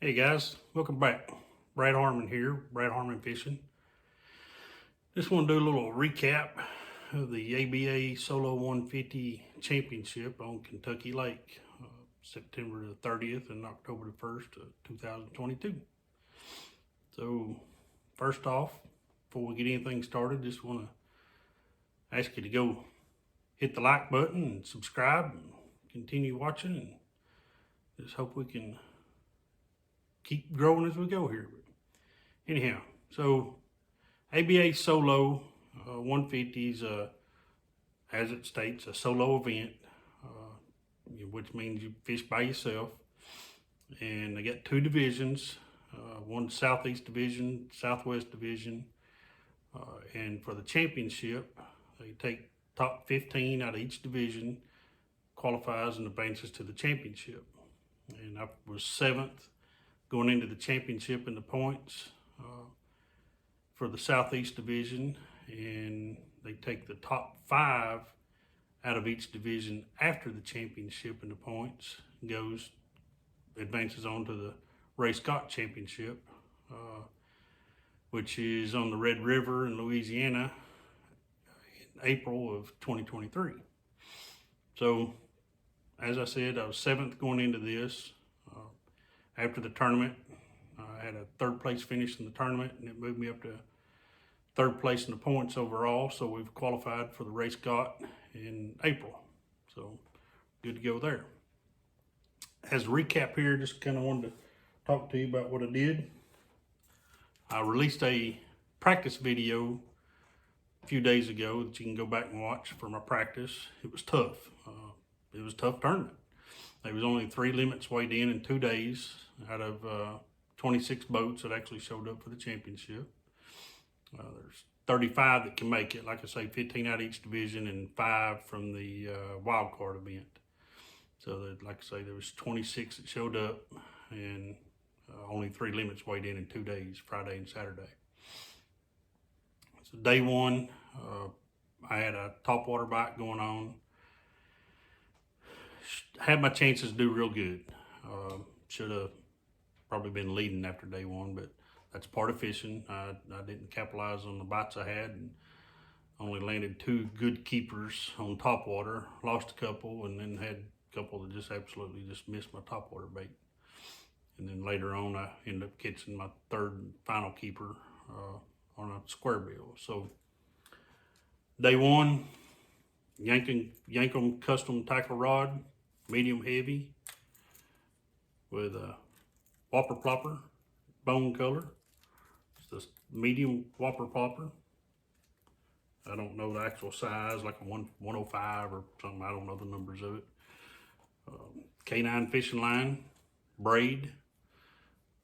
Hey guys, welcome back. Brad Harmon here, Brad Harmon Fishing. Just want to do a little recap of the ABA Solo 150 Championship on Kentucky Lake, September the 30th and October the 1st of 2022. So first off, before we get anything started, just want to ask you to go hit the like button and subscribe and continue watching, and just hope we can keep growing as we go here. Anyhow, so ABA Solo 150 is, as it states, a solo event, which means you fish by yourself. And they got two divisions, one Southeast Division, Southwest Division. And for the championship, they take top 15 out of each division, qualifies and advances to the championship. And I was 7th going into the championship in the points for the Southeast Division, and they take the top 5 out of each division after the championship in the points, advances on to the Ray Scott Championship, which is on the Red River in Louisiana in April of 2023. So, as I said, I was 7th going into this. After the tournament, I had a 3rd place finish in the tournament, and it moved me up to 3rd place in the points overall. So we've qualified for the Ray Scott in April. So good to go there. As a recap here, just kind of wanted to talk to you about what I did. I released a practice video a few days ago that you can go back and watch for my practice. It was tough. It was a tough tournament. There was only 3 limits weighed in 2 days out of 26 boats that actually showed up for the championship. There's 35 that can make it, like I say, 15 out of each division and 5 from the wild card event. So that, like I say, there was 26 that showed up, and only 3 limits weighed in 2 days, Friday and Saturday. So day 1, I had a topwater bite going on. Had my chances to do real good. Should have probably been leading after day 1, but that's part of fishing. I didn't capitalize on the bites I had, and only landed 2 good keepers on topwater. Lost a couple, and then had a couple that just absolutely just missed my topwater bait. And then later on, I ended up catching my 3rd and final keeper on a square bill. So day 1, Yankum custom tackle rod, medium heavy, with a whopper plopper, bone color. It's the medium whopper plopper. I don't know the actual size, like a 105 or something. I don't know the numbers of it. K9 fishing line, braid.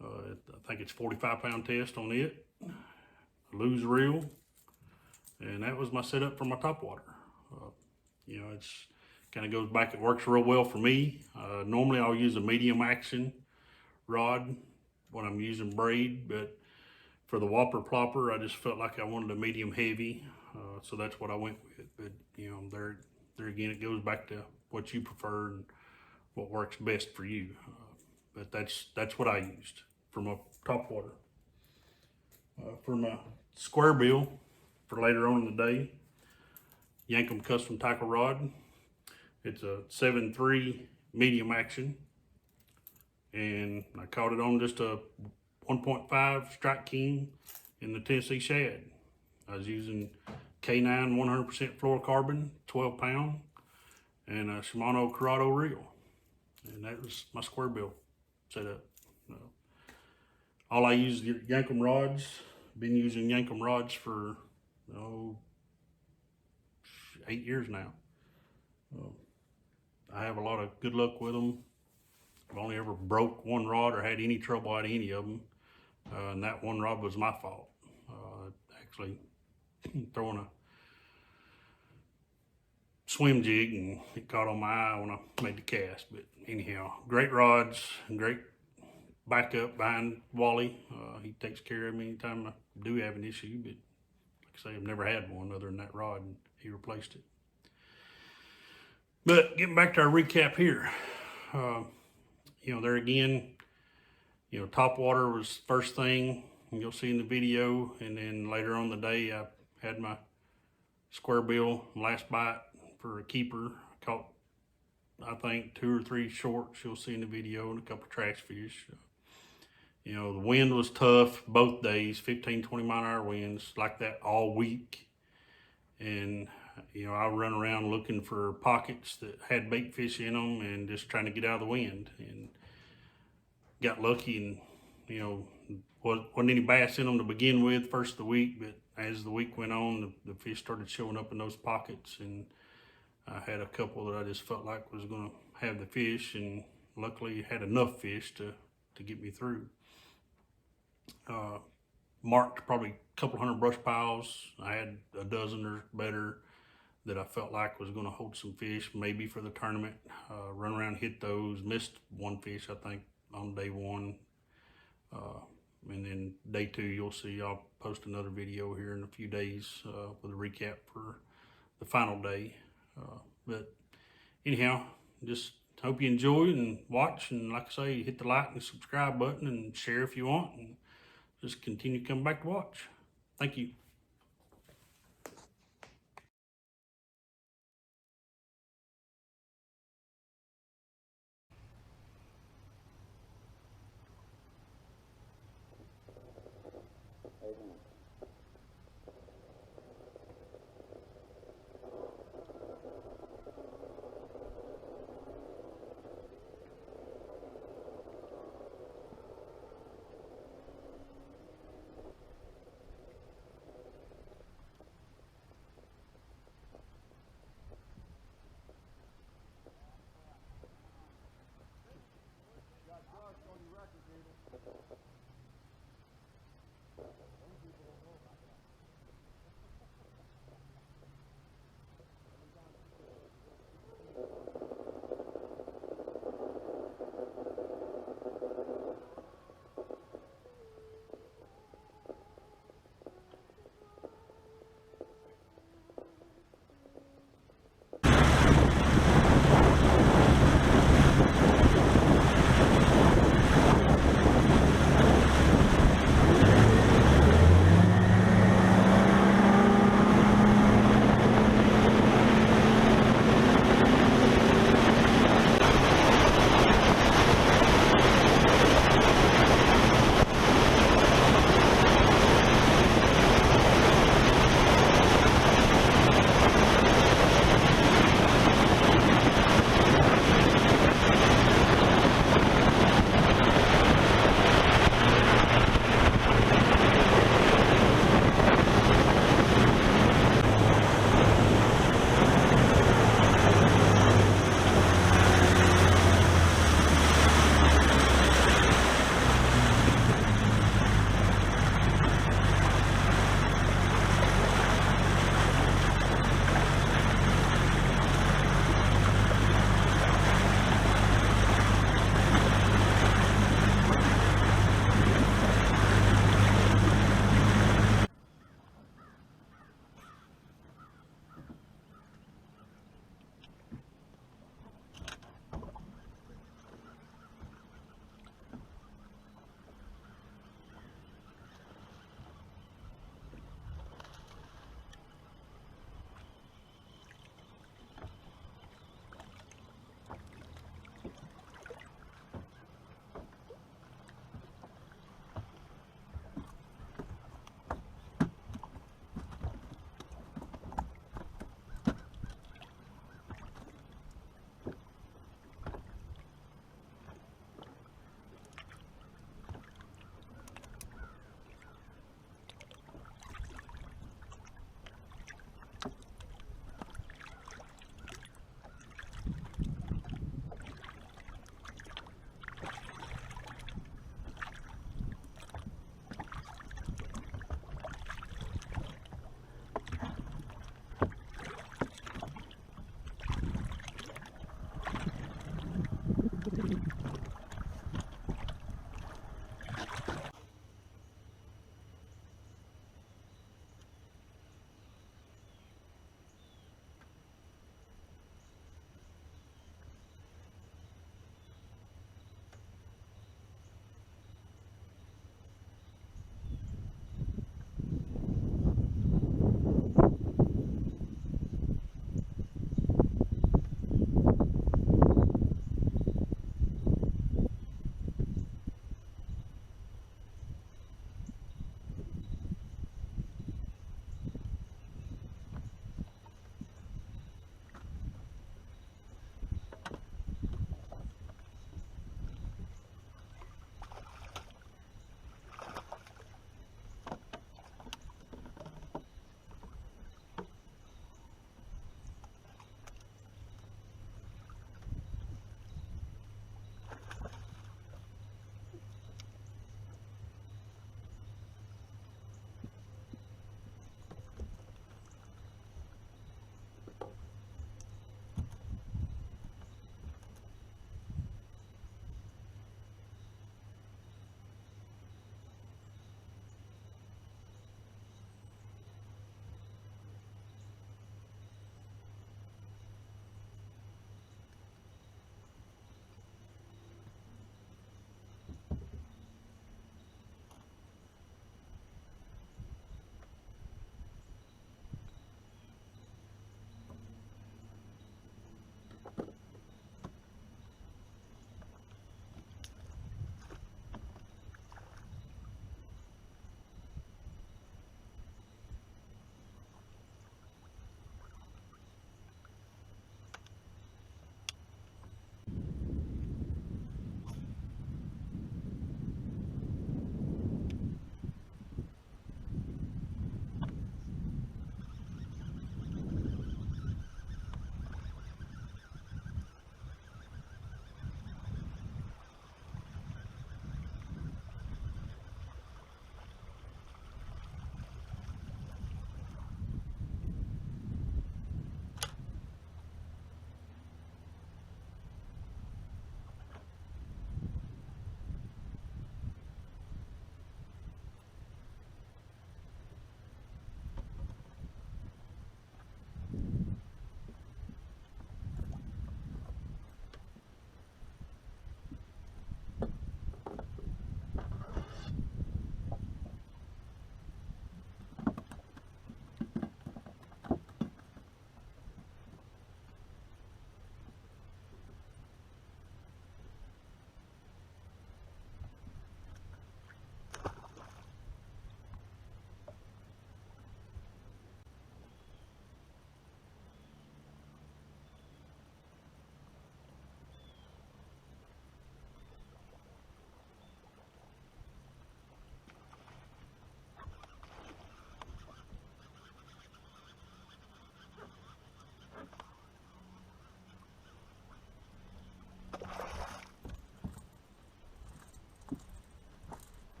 I think it's 45-pound test on it. Lose reel. And that was my setup for my topwater. It's kind of goes back. It works real well for me. Normally I'll use a medium action rod when I'm using braid, but for the whopper plopper, I just felt like I wanted a medium heavy, so that's what I went with. But there again, it goes back to what you prefer and what works best for you. But that's what I used for my topwater. For my square bill for later on in the day, Yankum custom tackle rod. It's a 7.3 medium action, and I caught it on just a 1.5 Strike King in the Tennessee Shad. I was using K9 100% fluorocarbon, 12 pound, and a Shimano Corrado reel, and that was my square bill setup. All I use is Yankum rods. Been using Yankum rods for 8 years now. I have a lot of good luck with them. I've only ever broke one rod or had any trouble out of any of them. And that one rod was my fault. Actually throwing a swim jig, and it caught on my eye when I made the cast. But anyhow, great rods and great backup behind Wally. He takes care of me anytime I do have an issue, but like I say, I've never had one other than that rod, and he replaced it. But getting back to our recap here, there again, You know, top water was first thing you'll see in the video, and then later on the day I had my square bill last bite for a keeper. I caught, I think, 2 or 3 shorts you'll see in the video, and a couple of trash fish. You know, the wind was tough both days, 15-20 mile-an-hour winds like that all week. And, you know, I run around looking for pockets that had bait fish in them and just trying to get out of the wind. And got lucky, and, you know, wasn't any bass in them to begin with first of the week, but as the week went on, the fish started showing up in those pockets, and I had a couple that I just felt like was going to have the fish, and luckily had enough fish to get me through. Marked probably a couple hundred brush piles. I had a dozen or better that I felt like was going to hold some fish, maybe for the tournament. Run around, hit those. Missed one fish, I think, on day one. And then day 2, you'll see, I'll post another video here in a few days with a recap for the final day. But anyhow, just hope you enjoy and watch. And like I say, hit the like and subscribe button and share if you want. And just continue to come back to watch. Thank you.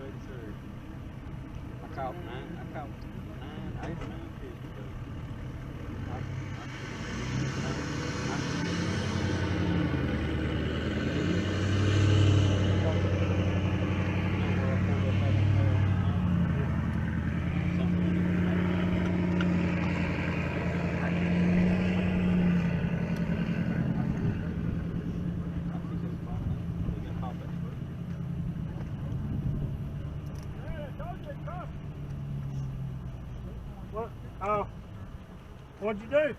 Yes, sir. I caught 8 or 9 fish today. What? Oh. What'd you do?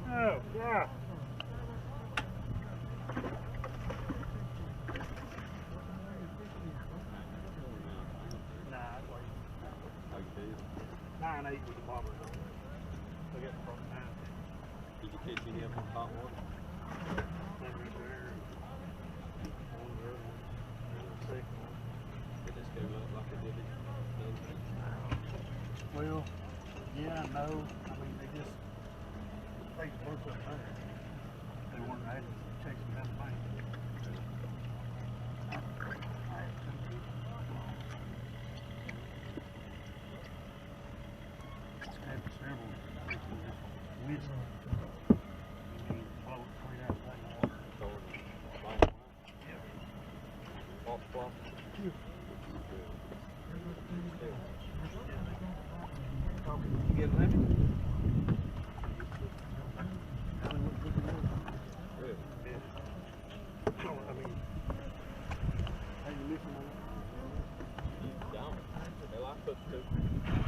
Oh, yeah. Nah, it's like 9-8 with the bobbers on it. I got from 9. Did you catch any of them in hot water? One right there. One there. And the second one. They just go like they did it. Well, yeah, no. I mean, they just broke up there. They weren't able to chase them down the bank. Had several people just missed. I mean, float straight out of that water. You get lemon? Really? Yeah. I mean, how you missing on it? You don't. They like us to.